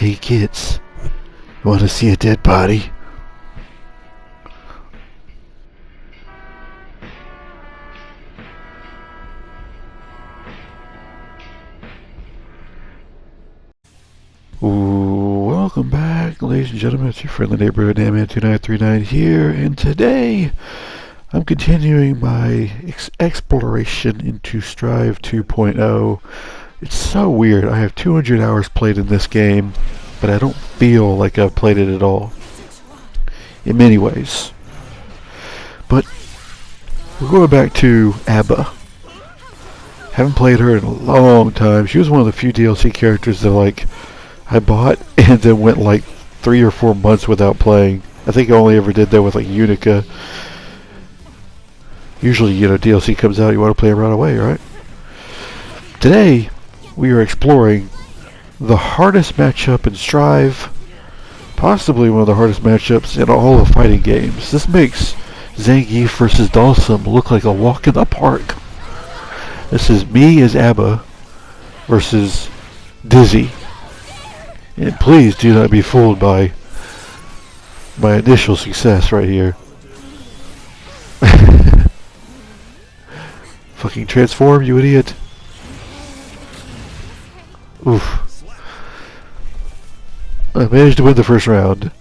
Hey kids, you want to see a dead body? Welcome back, ladies and gentlemen. It's your friendly neighborhood Damman2939 here, and today I'm continuing my exploration into Strive 2.0. It's so weird. I have 200 hours played in this game, but I don't feel like I've played it at all. In many ways. But we're going back to Abba. Haven't played her in a long time. She was one of the few DLC characters that I bought and then went 3 or 4 months without playing. I think I only ever did that with Unica. Usually, DLC comes out, you want to play it right away, right? Today, we are exploring the hardest matchup in Strive, possibly one of the hardest matchups in all of fighting games. This makes Zangief versus Dhalsim look like a walk in the park. This is me as Abba versus Dizzy. And please do not be fooled by my initial success right here. Fucking transform, you idiot. Oof. I managed to win the first round,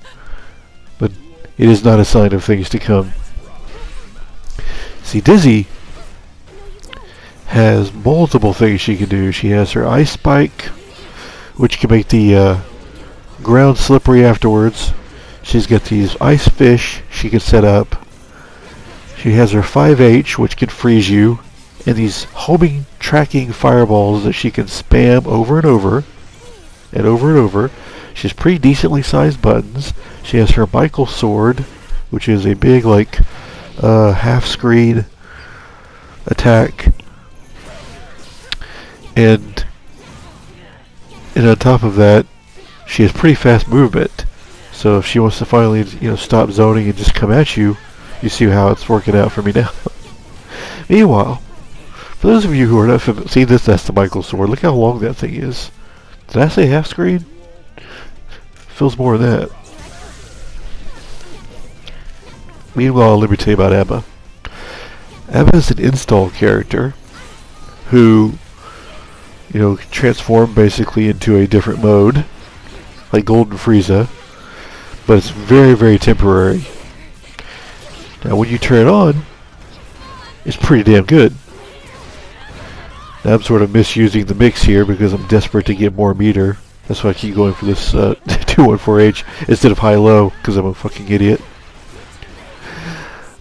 but it is not a sign of things to come. See, Dizzy has multiple things she can do. She has her Ice Spike, which can make the ground slippery afterwards. She's got these ice fish she can set up. She has her 5H, which can freeze you, and these homing tracking fireballs that she can spam over and over and over and over. She has pretty decently sized buttons. She has her Michael sword, which is a big half screen attack, and on top of that, she has pretty fast movement. So if she wants to finally, stop zoning and just come at you, you see how it's working out for me now. Meanwhile, for those of you who are not familiar, see this, that's the Michael sword. Look how long that thing is. Did I say half screen? Feels more than that. Meanwhile, let me tell you about Abba. Abba is an install character who, can transform basically into a different mode, like Golden Frieza, but it's very, very temporary. Now, when you turn it on, it's pretty damn good. Now, I'm sort of misusing the mix here because I'm desperate to get more meter. That's why I keep going for this 214H instead of high-low, because I'm a fucking idiot.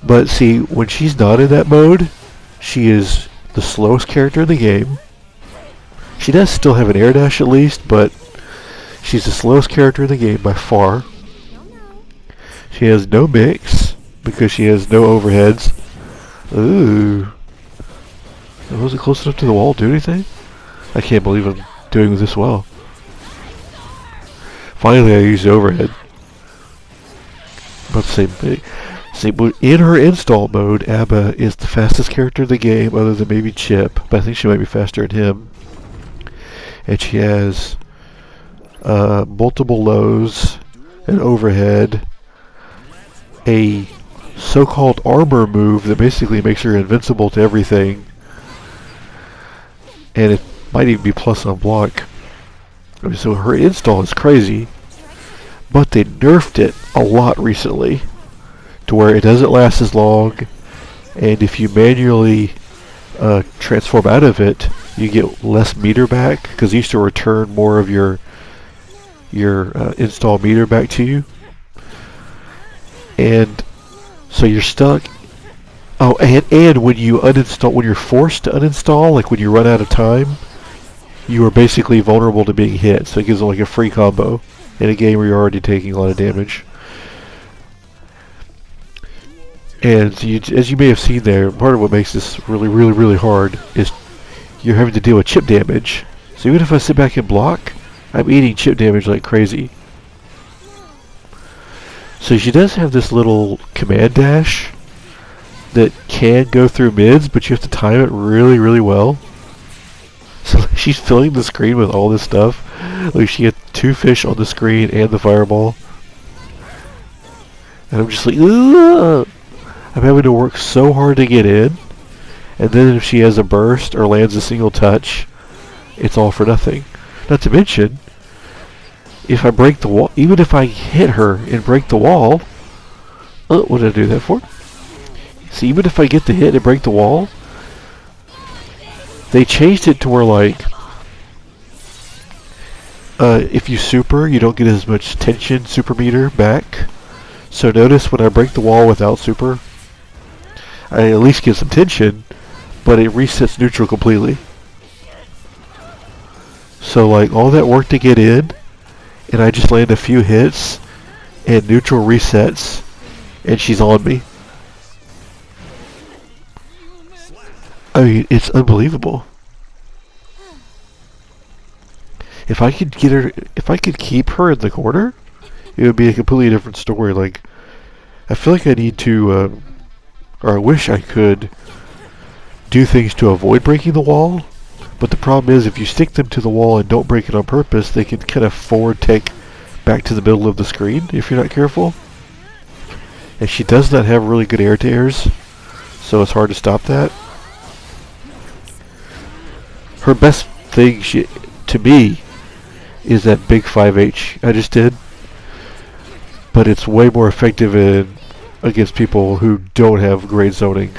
But see, when she's not in that mode, she is the slowest character in the game. She does still have an air dash at least, but she's the slowest character in the game by far. She has no mix because she has no overheads. Ooh. Was it close enough to the wall to do anything? I can't believe I'm doing this well. Finally, I used the overhead. About the same thing. See, in her install mode, Abba is the fastest character in the game, other than maybe Chip, but I think she might be faster than him. And she has multiple lows, an overhead, a so-called armor move that basically makes her invincible to everything, and it might even be plus on block. So her install is crazy, but they nerfed it a lot recently to where it doesn't last as long, and if you manually transform out of it, you get less meter back, because it used to return more of your install meter back to you, and so you're stuck. Oh, and when you uninstall, when you're forced to uninstall, like when you run out of time, you are basically vulnerable to being hit. So it gives them a free combo in a game where you're already taking a lot of damage. And as you may have seen there, part of what makes this really, really, really hard is you're having to deal with chip damage. So even if I sit back and block, I'm eating chip damage like crazy. So she does have this little command dash that can go through mids, but you have to time it really, really well. So she's filling the screen with all this stuff. Like she had two fish on the screen and the fireball. And I'm just like, ugh! I'm having to work so hard to get in. And then if she has a burst or lands a single touch, it's all for nothing. Not to mention, if I break the wall, even if I hit her and break the wall, what did I do that for? See, even if I get the hit and break the wall, they changed it to where, like, if you super, you don't get as much tension super meter back. So notice when I break the wall without super, I at least get some tension, but it resets neutral completely. So like all that work to get in, and I just land a few hits, and neutral resets, and she's on me. I mean, it's unbelievable. If I could get her, if I could keep her in the corner, it would be a completely different story. Like, I feel like I need to, or I wish I could do things to avoid breaking the wall. But the problem is, if you stick them to the wall and don't break it on purpose, they can kind of forward take back to the middle of the screen if you're not careful. And she does not have really good air-to-airs, so it's hard to stop that. Her best thing, to me, is that big 5H I just did. But it's way more effective against people who don't have great zoning.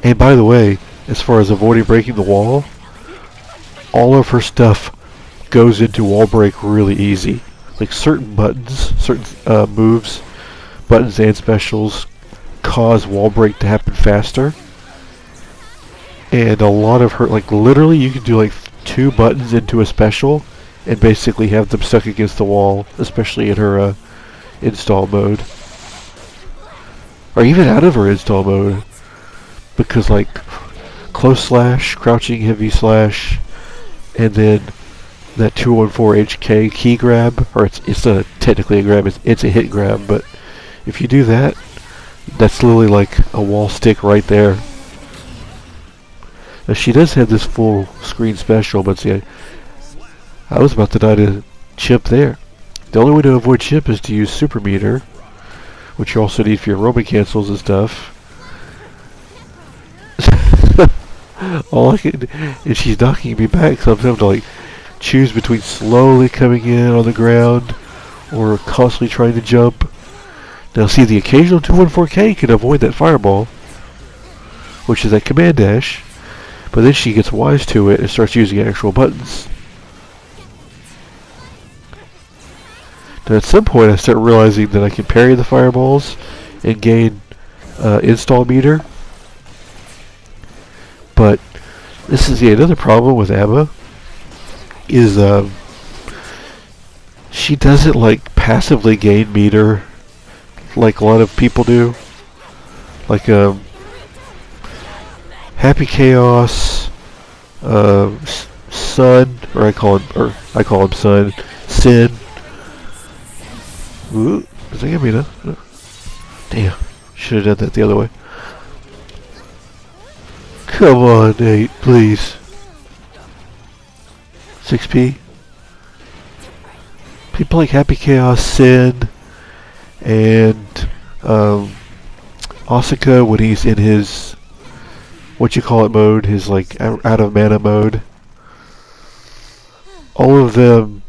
And by the way, as far as avoiding breaking the wall, all of her stuff goes into wall break really easy. Like certain buttons, certain moves, buttons and specials cause wall break to happen faster. And a lot of her, like literally you can do like 2 buttons into a special and basically have them stuck against the wall, especially in her install mode. Or even out of her install mode. Because like close slash, crouching heavy slash, and then that 214 HK key grab, or it's not technically a grab, it's a hit grab, but if you do that, that's literally like a wall stick right there. Now she does have this full screen special, but see, I was about to die to chip there. The only way to avoid chip is to use super meter, which you also need for your roaming cancels and stuff. All I can, and she's knocking me back, so I'm having to like choose between slowly coming in on the ground or constantly trying to jump. Now see, the occasional 214K can avoid that fireball, which is that command dash, but then she gets wise to it and starts using actual buttons. Now at some point I start realizing that I can parry the fireballs and gain install meter. But this is another problem with Abba, is she doesn't like passively gain meter like a lot of people do. Like Happy Chaos, Sun, or I call him Sun, Sin. Ooh, does that give me enough? Damn, should have done that the other way. Come on, Nate, please. 6P. People like Happy Chaos, Sin, and Asuka when he's in his mode, his like out of mana mode. All of them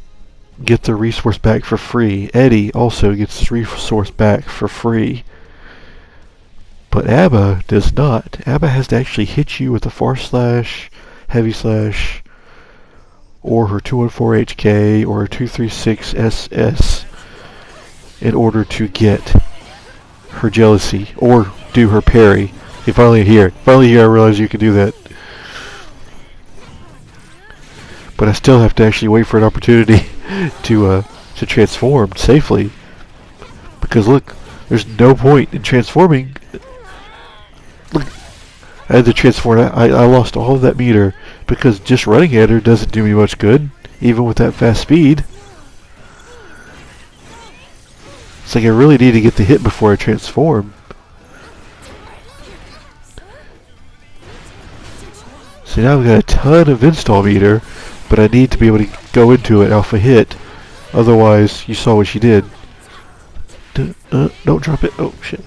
get the resource back for free. Eddie also gets the resource back for free. But Abba does not. Abba has to actually hit you with a far slash, heavy slash, or her 214 HK, or her 236 SS in order to get her jealousy, or do her parry. Finally here I realize you can do that. But I still have to actually wait for an opportunity to transform safely. Because look, there's no point in transforming. Look, I had to transform. I lost all of that meter because just running at her doesn't do me much good, even with that fast speed. It's like I really need to get the hit before I transform. So now I've got a ton of install meter, but I need to be able to go into it alpha hit. Otherwise, you saw what she did. Don't drop it. Oh, shit.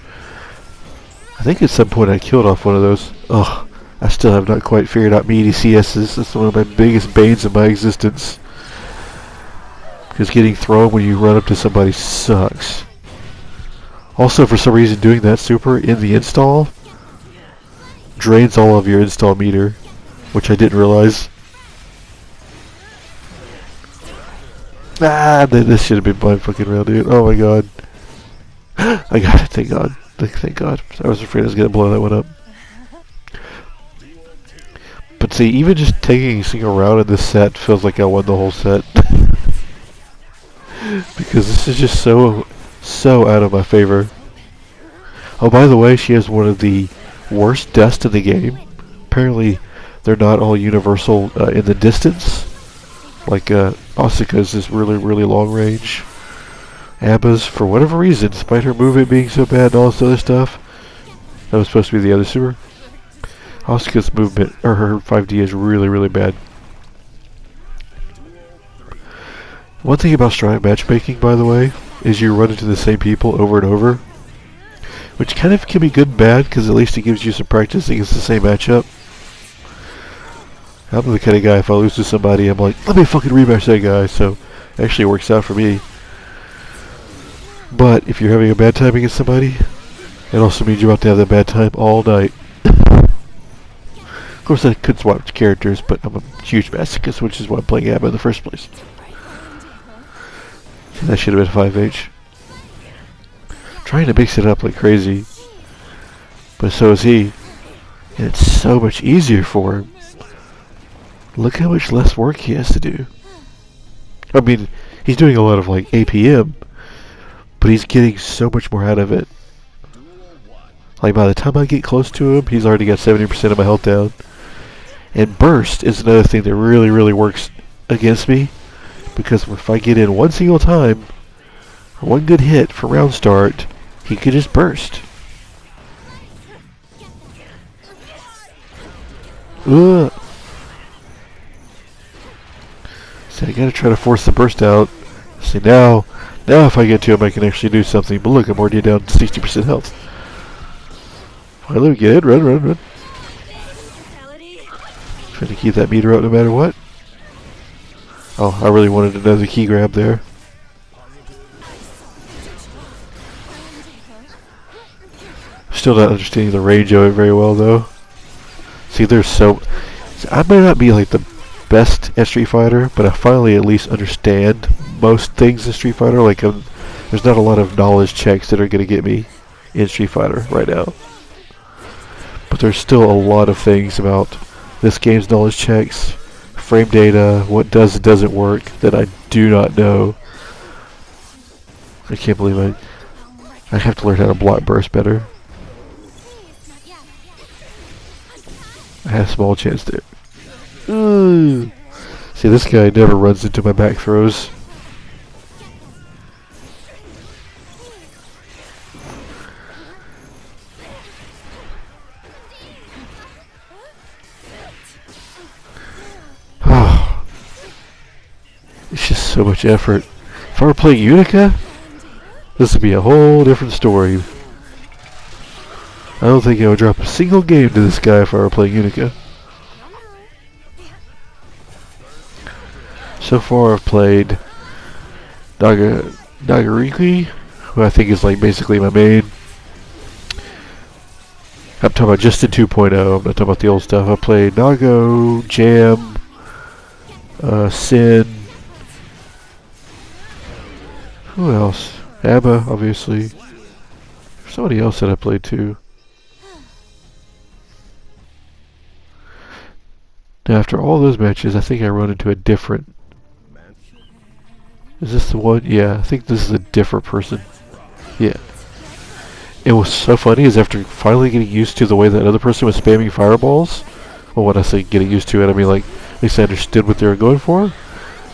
I think at some point I killed off one of those. Ugh. I still have not quite figured out meaty CSs. That's one of my biggest banes of my existence. Because getting thrown when you run up to somebody sucks. Also, for some reason, doing that super in the install drains all of your install meter, which I didn't realize. Ah, this should have been my fucking round, dude. Oh my god. I got it, thank god. Thank god. I was afraid I was going to blow that one up. But see, even just taking a single round in this set feels like I won the whole set. Because this is just so out of my favor. Oh, by the way, she has one of the worst deaths in the game. Apparently, they're not all universal in the distance. Like, Asuka's is really long range. Abba's, for whatever reason, despite her movement being so bad and all this other stuff, that was supposed to be the other super. Asuka's movement, or her 5D is really bad. One thing about Strive matchmaking, by the way, is you run into the same people over and over. Which kind of can be good and bad, because at least it gives you some practice against the same matchup. I'm the kind of guy, if I lose to somebody, I'm like, let me fucking rematch that guy, so it actually works out for me. But if you're having a bad time against somebody, it also means you're about to have that bad time all night. Of course, I could swap characters, but I'm a huge masochist, which is why I'm playing Abba in the first place. That should have been 5H. Trying to mix it up like crazy. But so is he. And it's so much easier for him. Look how much less work he has to do. I mean, he's doing a lot of like APM, but he's getting so much more out of it. Like by the time I get close to him, he's already got 70% of my health down. And burst is another thing that really works against me. Because if I get in one single time, one good hit for round start, he could just burst. Ugh. So I gotta try to force the burst out. See now if I get to him I can actually do something. But look, I'm already down to 60% health. Finally we get in, run. Trying to keep that meter up no matter what. Oh, I really wanted another key grab there. Still not understanding the range of it very well though. See, I might not be like the best at Street Fighter, but I finally at least understand most things in Street Fighter. Like, there's not a lot of knowledge checks that are going to get me in Street Fighter right now. But there's still a lot of things about this game's knowledge checks, frame data, what does and doesn't work that I do not know. I can't believe I have to learn how to block burst better. I have a small chance there. See, this guy never runs into my back throws. It's just so much effort. If I were playing Unica, this would be a whole different story. I don't think I would drop a single game to this guy if I were playing Unica. So far I've played Nagariki, who I think is like basically my main. I'm talking about just in 2.0, I'm not talking about the old stuff. I played Nago, Jam, Sin. Who else? Abba, obviously. There's somebody else that I played too. Now after all those matches, I think I run into a different... Is this the one? Yeah, I think this is a different person. Yeah. It was so funny is after finally getting used to the way that other person was spamming fireballs, well, when I say getting used to it, I mean like, at least I understood what they were going for.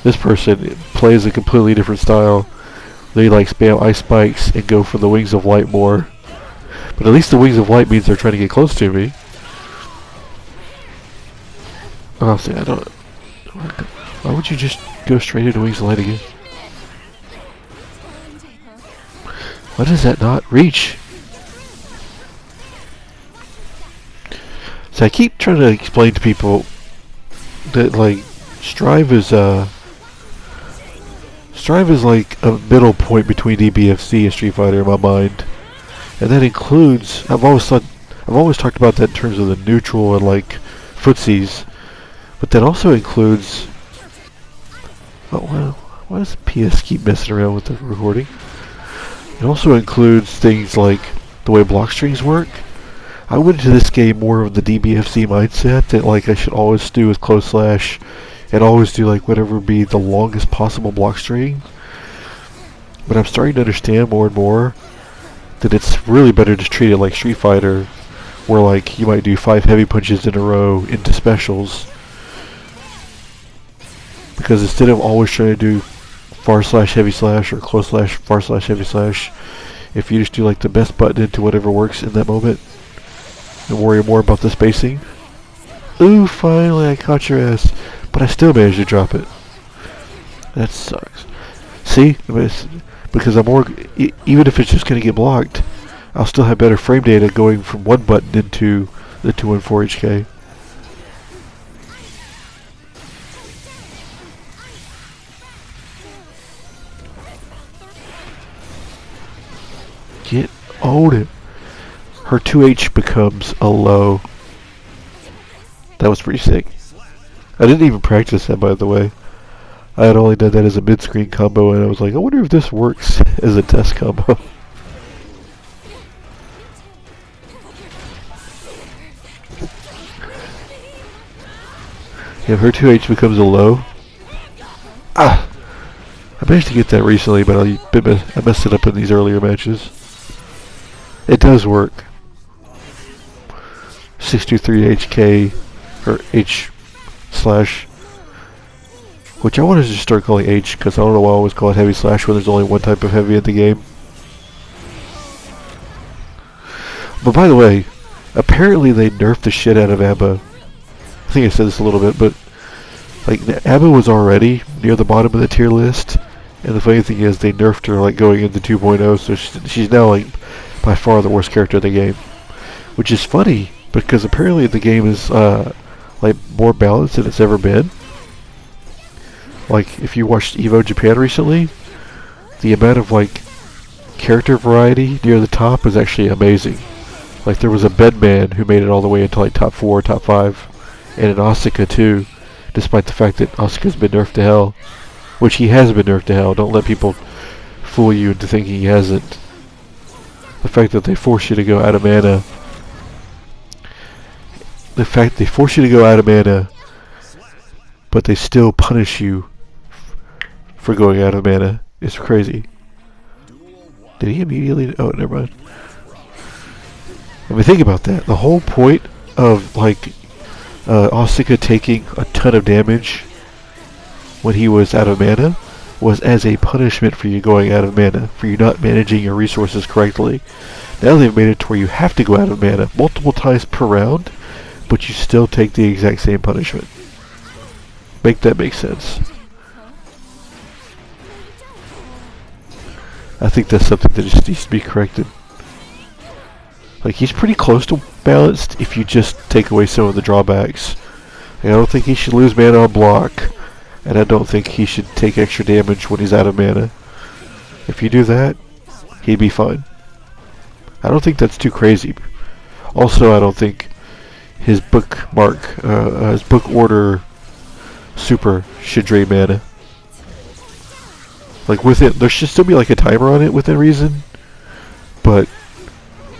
This person plays a completely different style. They like spam ice spikes and go for the wings of light more. But at least the wings of light means they're trying to get close to me. Honestly, I don't... Why would you just go straight into Wings of Light again? Why does that not reach? So I keep trying to explain to people that like Strive is like a middle point between DBFZ and Street Fighter in my mind, and that includes I've always talked about that in terms of the neutral and like footsies, but that also includes. Oh well, why does PS keep messing around with the recording? It also includes things like the way block strings work. I went into this game more of the DBFZ mindset that like I should always do with close slash and always do like whatever would be the longest possible block string. But I'm starting to understand more and more that it's really better to treat it like Street Fighter, where like you might do 5 heavy punches in a row into specials. Because instead of always trying to do far slash heavy slash or close slash far slash heavy slash, if you just do like the best button into whatever works in that moment and worry more about the spacing. Ooh, finally I caught your ass, but I still managed to drop it. That sucks. See, because I'm more, even if it's just going to get blocked, I'll still have better frame data going from one button into the 214 HK. Get on it. Her 2H becomes a low. That was pretty sick. I didn't even practice that, by the way. I had only done that as a mid-screen combo, and I was like, I wonder if this works as a test combo. Yeah, her 2H becomes a low. Ah! I managed to get that recently, but I messed it up in these earlier matches. It does work. 623 HK, or H slash, which I want to just start calling H, because I don't know why I always call it heavy slash when there's only one type of heavy in the game. But by the way, apparently they nerfed the shit out of ABBA. I think I said this a little bit, but like ABBA was already near the bottom of the tier list, and the funny thing is they nerfed her like going into 2.0, so she's now like by far the worst character in the game, which is funny because apparently the game is like more balanced than it's ever been. Like if you watched Evo Japan recently, the amount of like character variety near the top is actually amazing. Like there was a Bedman who made it all the way into like top 4, top 5, and an Asuka too, despite the fact that Asuka's been nerfed to hell, which he has been nerfed to hell. Don't let people fool you into thinking he hasn't. The fact that they force you to go out of mana. The fact they force you to go out of mana, but they still punish you for going out of mana is crazy. Did he immediately? Oh, never mind. I mean, think about that. The whole point of like Asuka taking a ton of damage when he was out of mana was as a punishment for you going out of mana, for you not managing your resources correctly. Now they've made it to where you have to go out of mana multiple times per round, but you still take the exact same punishment. Make that make sense. I think that's something that just needs to be corrected. Like, he's pretty close to balanced if you just take away some of the drawbacks. Like, I don't think he should lose mana on block, and I don't think he should take extra damage when he's out of mana. If you do that, he'd be fine. I don't think that's too crazy. Also, I don't think his bookmark, his book order super should drain mana. Like with it, there should still be like a timer on it within reason, but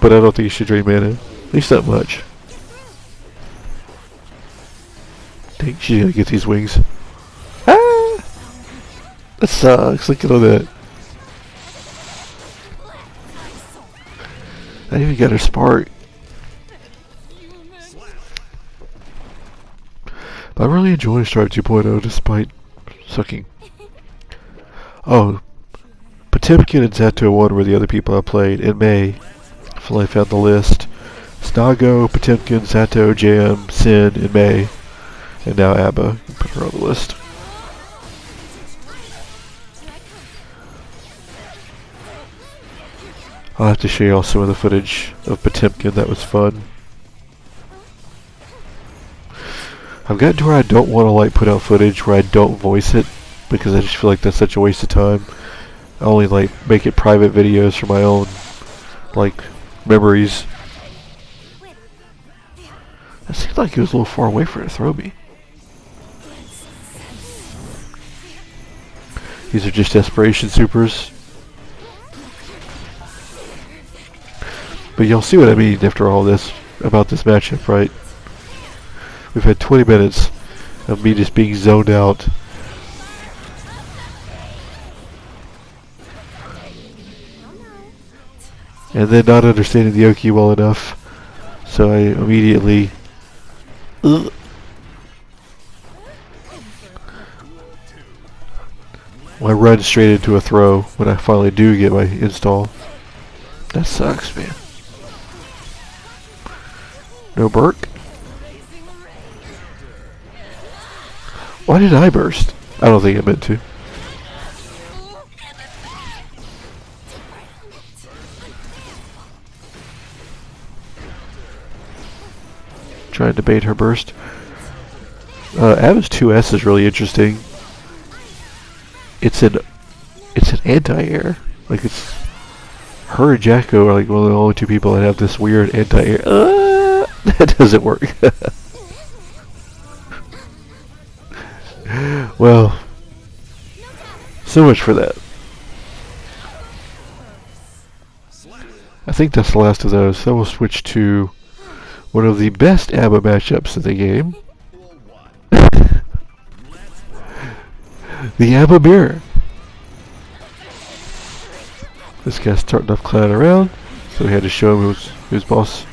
I don't think you should drain mana. At least that much. Dang, she's gonna get these wings. Ah! That sucks. Look at all that. I even got her spark. But I'm really enjoying Strive 2.0 despite sucking. Oh, Potemkin and Zato 1 were the other people I played in May. I found the list. Snago, Potemkin, Zato, JM, Sin in May, and now ABBA. Put her on the list. I'll have to show you all some of the footage of Potemkin. That was fun. I've gotten to where I don't want to like put out footage where I don't voice it because I just feel like that's such a waste of time. I only like make it private videos for my own like memories. It seemed like it was a little far away for it to throw me. These are just desperation supers. But you'll see what I mean after all this about this matchup, right? We've had 20 minutes of me just being zoned out. And then not understanding the Oki well enough. So I immediately... I run straight into a throw when I finally do get my install. That sucks, man. No Burke? Why did I burst? I don't think I meant to. Trying to bait her burst. Abba's 2S is really interesting. It's an anti-air. Like it's her and Jacko are like one of the only two people that have this weird anti-air. That doesn't work. Well, so much for that. I think that's the last of those. So we'll switch to one of the best Abba matchups of the game. The Abba Mirror. This guy's starting to clown around, so we had to show him who's boss.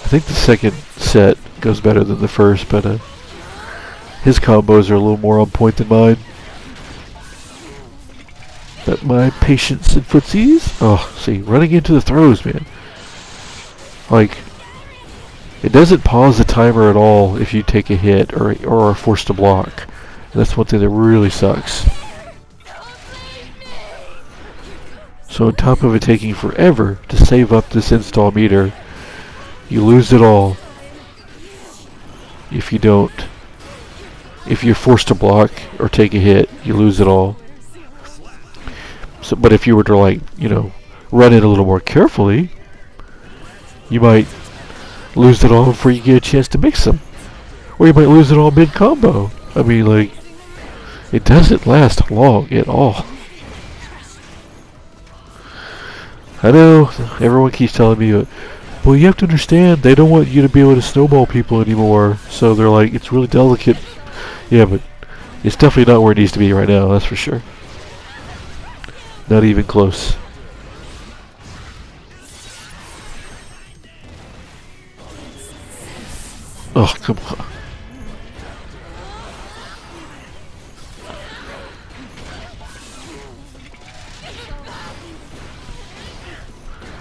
I think the second set goes better than the first, but his combos are a little more on point than mine. But my patience and footsies, oh, see, running into the throws, man. Like, it doesn't pause the timer at all if you take a hit or are forced to block. That's one thing that really sucks. So on top of it taking forever to save up this install meter, you lose it all if you don't. If you're forced to block or take a hit, you lose it all. So, but if you were to, like, you know, run it a little more carefully, you might lose it all before you get a chance to mix them. Or you might lose it all mid-combo. I mean, like, it doesn't last long at all. I know, everyone keeps telling me, well, you have to understand, they don't want you to be able to snowball people anymore. So they're like, it's really delicate. Yeah, but it's definitely not where it needs to be right now, that's for sure. Not even close. Oh, come on.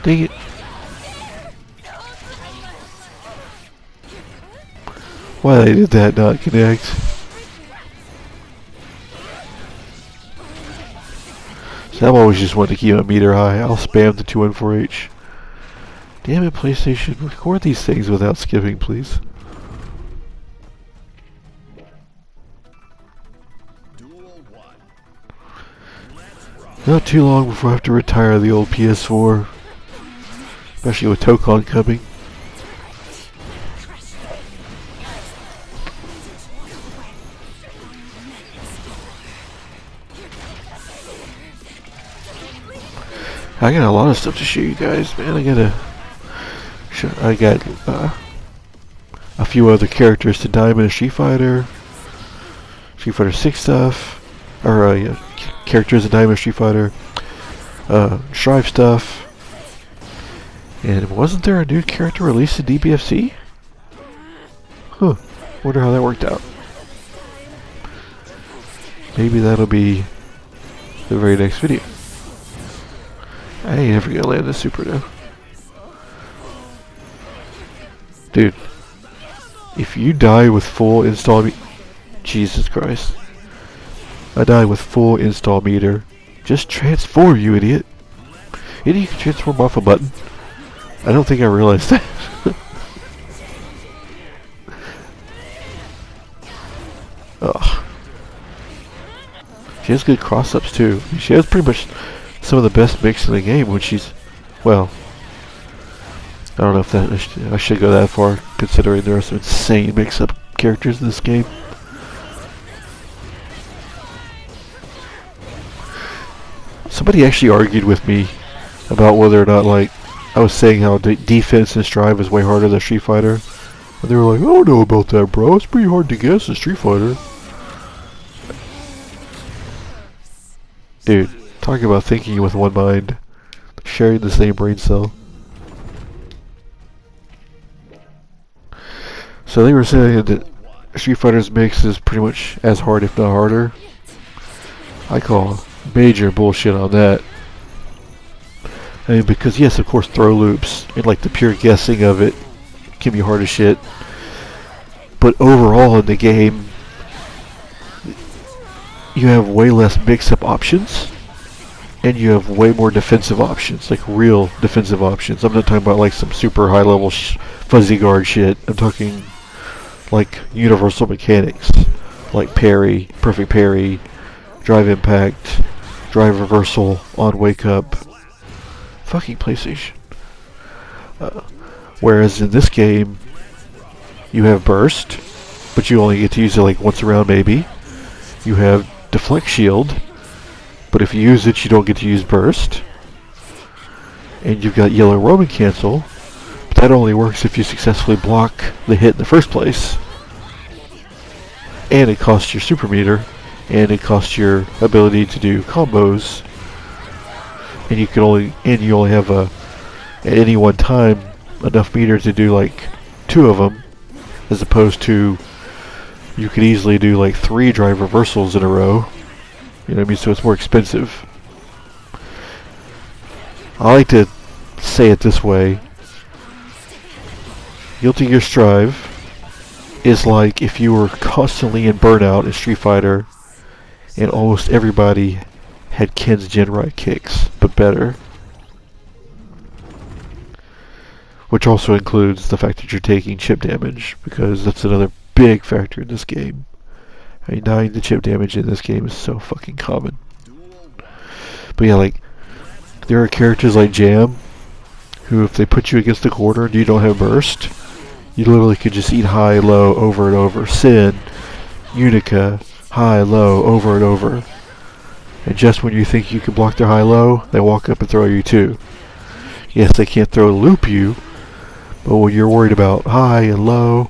Dang it. Why they did that not connect? So I've always just wanted to keep a meter high. I'll spam the 214H. Damn it, PlayStation. Record these things without skipping, please. Not too long before I have to retire the old PS4. Especially with Tokon coming. I got a lot of stuff to show you guys, man. I got a few other characters to Diamond Street Fighter 6 stuff, or yeah, characters in Diamond Street Fighter, Strive stuff, and wasn't there a new character released in DBFC? Huh. Wonder how that worked out. Maybe that'll be the very next video. I ain't ever gonna land this super now. Dude, if you die with full install, Jesus Christ. I die with full install meter. Just transform, you idiot. Idiot, you can transform off a button. I don't think I realized that. Ugh. She has good cross-ups too. She has pretty much some of the best mix in the game when she's, well, I don't know if that I should go that far, considering there are some insane mix-up characters in this game. Somebody actually argued with me about whether or not, like, I was saying how defense in Strive is way harder than Street Fighter. And they were like, I don't know about that, bro. It's pretty hard to guess in Street Fighter. Dude, talking about thinking with one mind. Sharing the same brain cell. So they were saying that Street Fighter's mix is pretty much as hard, if not harder. I call major bullshit on that. I mean, because yes, of course, throw loops and like the pure guessing of it can be hard as shit. But overall in the game, you have way less mix-up options, and you have way more defensive options, like real defensive options. I'm not talking about like some super high-level fuzzy guard shit. I'm talking like universal mechanics, like parry, perfect parry, drive impact, drive reversal, on wake up. Fucking PlayStation. Whereas in this game, you have burst, but you only get to use it like once around maybe. You have deflect shield, but if you use it, you don't get to use burst. And you've got yellow roaming cancel, but that only works if you successfully block the hit in the first place. And it costs your super meter, and it costs your ability to do combos. And you only have at any one time enough meter to do like 2 of them, as opposed to you could easily do like 3 drive reversals in a row. You know what I mean? So it's more expensive. I like to say it this way. Guilty Gear Strive is like if you were constantly in Burnout in Street Fighter and almost everybody had Ken's Genrai kicks, but better. Which also includes the fact that you're taking chip damage, because that's another big factor in this game. I mean, dying to chip damage in this game is so fucking common. But yeah, like, there are characters like Jam, who if they put you against the corner and you don't have burst, you literally could just eat high, low, over and over. Sin, Unica, high, low, over and over. And just when you think you can block their high-low, they walk up and throw you too. Yes, they can't loop you, but when you're worried about high and low,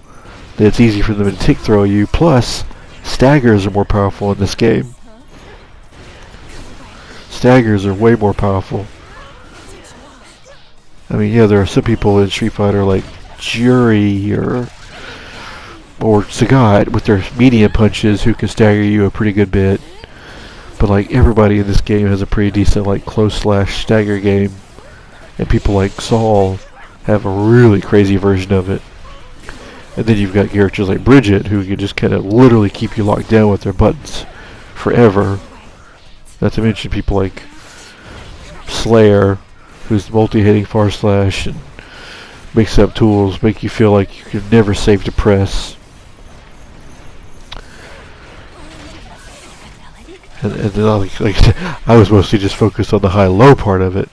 then it's easy for them to tick throw you. Plus, staggers are more powerful in this game. Staggers are way more powerful. I mean, yeah, there are some people in Street Fighter like Jury or Sagat with their medium punches who can stagger you a pretty good bit. But like everybody in this game has a pretty decent like close slash stagger game, and people like Saul have a really crazy version of it. And then you've got characters like Bridget who can just kind of literally keep you locked down with their buttons forever. Not to mention people like Slayer, who's multi-hitting far slash and mix up tools, make you feel like you can never save to press. And then I was mostly just focused on the high-low part of it.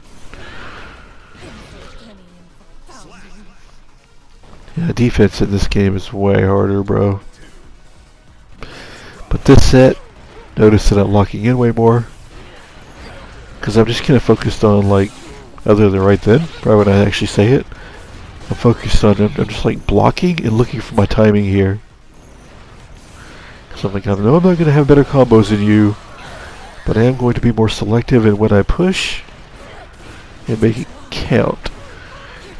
Yeah, defense in this game is way harder, bro. But this set, notice that I'm locking in way more. Because I'm just kind of focused on, like, other than right then, probably when I actually say it, I'm focused on, I'm just like blocking and looking for my timing here. Because I'm like, I know I'm not going to have better combos than you, but I am going to be more selective in when I push and make it count.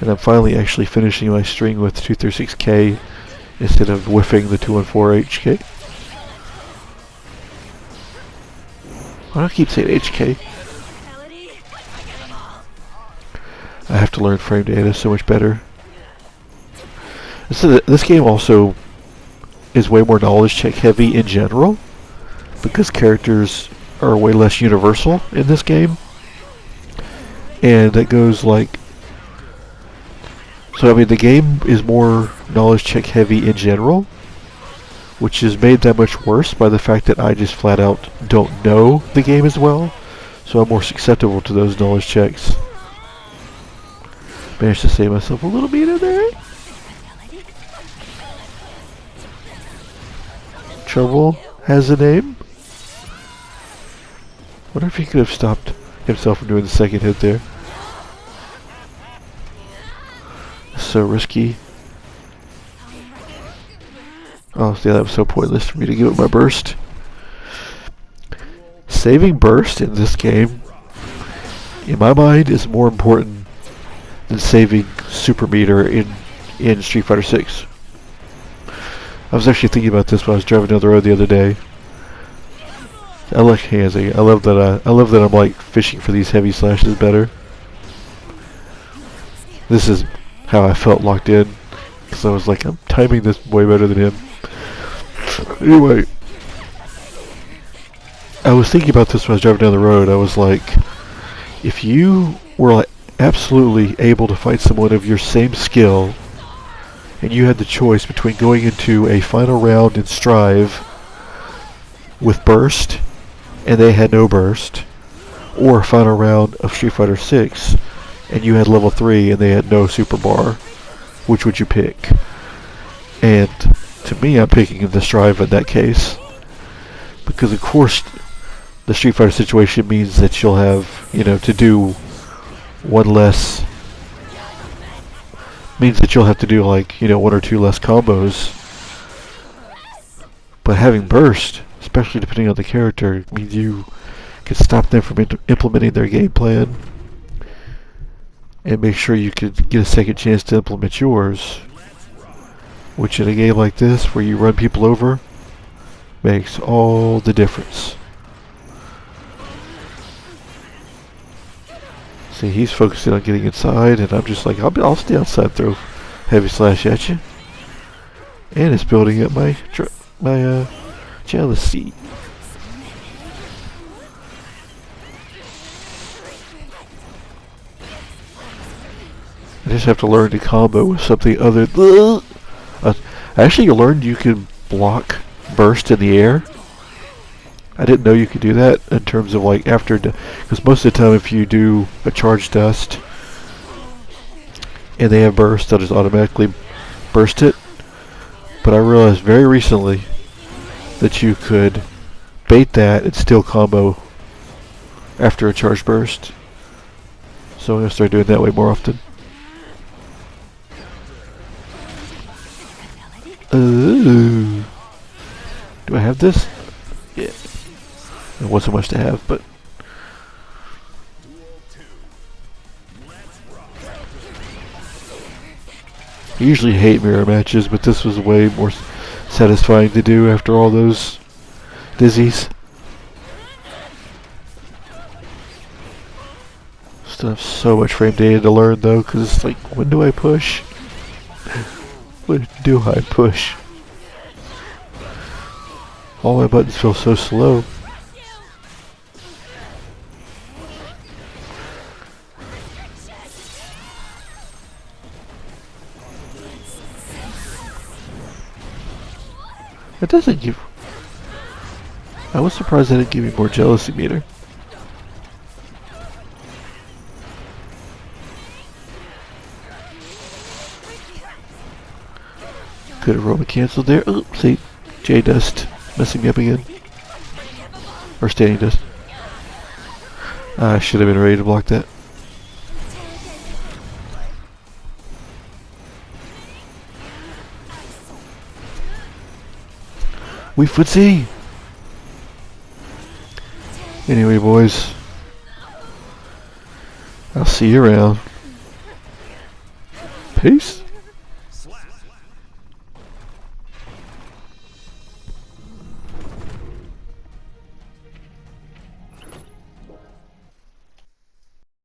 And I'm finally actually finishing my string with 236K instead of whiffing the 214 HK. Why do I keep saying HK? I have to learn frame data so much better. This game also is way more knowledge check heavy in general. because characters are way less universal in this game. And that goes like... So I mean the game is more knowledge check heavy in general, which is made that much worse by the fact that I just flat out don't know the game as well. So I'm more susceptible to those knowledge checks. Managed to save myself a little meter there. Trouble has a name. Wonder if he could have stopped himself from doing the second hit there. So risky. Oh, yeah, that was so pointless for me to give it my burst. Saving burst in this game, in my mind, is more important than saving super meter in Street Fighter 6. I was actually thinking about this when I was driving down the road the other day. I like handsing. I love that I'm like fishing for these heavy slashes better. This is how I felt locked in, because I was like, I'm timing this way better than him. Anyway, I was thinking about this when I was driving down the road. I was like, if you were like absolutely able to fight someone of your same skill, and you had the choice between going into a final round in Strive with burst, and they had no burst, or a final round of Street Fighter 6, and you had level 3 and they had no super bar, which would you pick? And to me, I'm picking the Strive in that case, because of course the Street Fighter situation means that you'll have, you know, to do one less, means that you'll have to do like, you know, one or two less combos. But having burst, especially depending on the character, means you can stop them from implementing their game plan and make sure you could get a second chance to implement yours, which in a game like this where you run people over makes all the difference. See, he's focusing on getting inside, and I'm just like, I'll stay outside, throw heavy slash at you, and it's building up my jealousy. I just have to learn to combo with something other than... actually, you learned you can block burst in the air. I didn't know you could do that in terms of like after... Because most of the time if you do a charge dust and they have burst, they'll just automatically burst it. But I realized very recently that you could bait that and still combo after a charge burst. So I'm going to start doing that way more often. Ooh. Do I have this? Yeah. It wasn't so much to have, but... I usually hate mirror matches, but this was way more satisfying to do after all those dizzies. Still have so much frame data to learn though, because it's like, when do I push? When do I push? All my buttons feel so slow. It doesn't give... I was surprised that it didn't give me more jealousy meter. Could have Roma canceled there. Oh, see, J-Dust messing me up again. Or Standing Dust. I should have been ready to block that. We footsie! Anyway, boys. I'll see you around. Peace.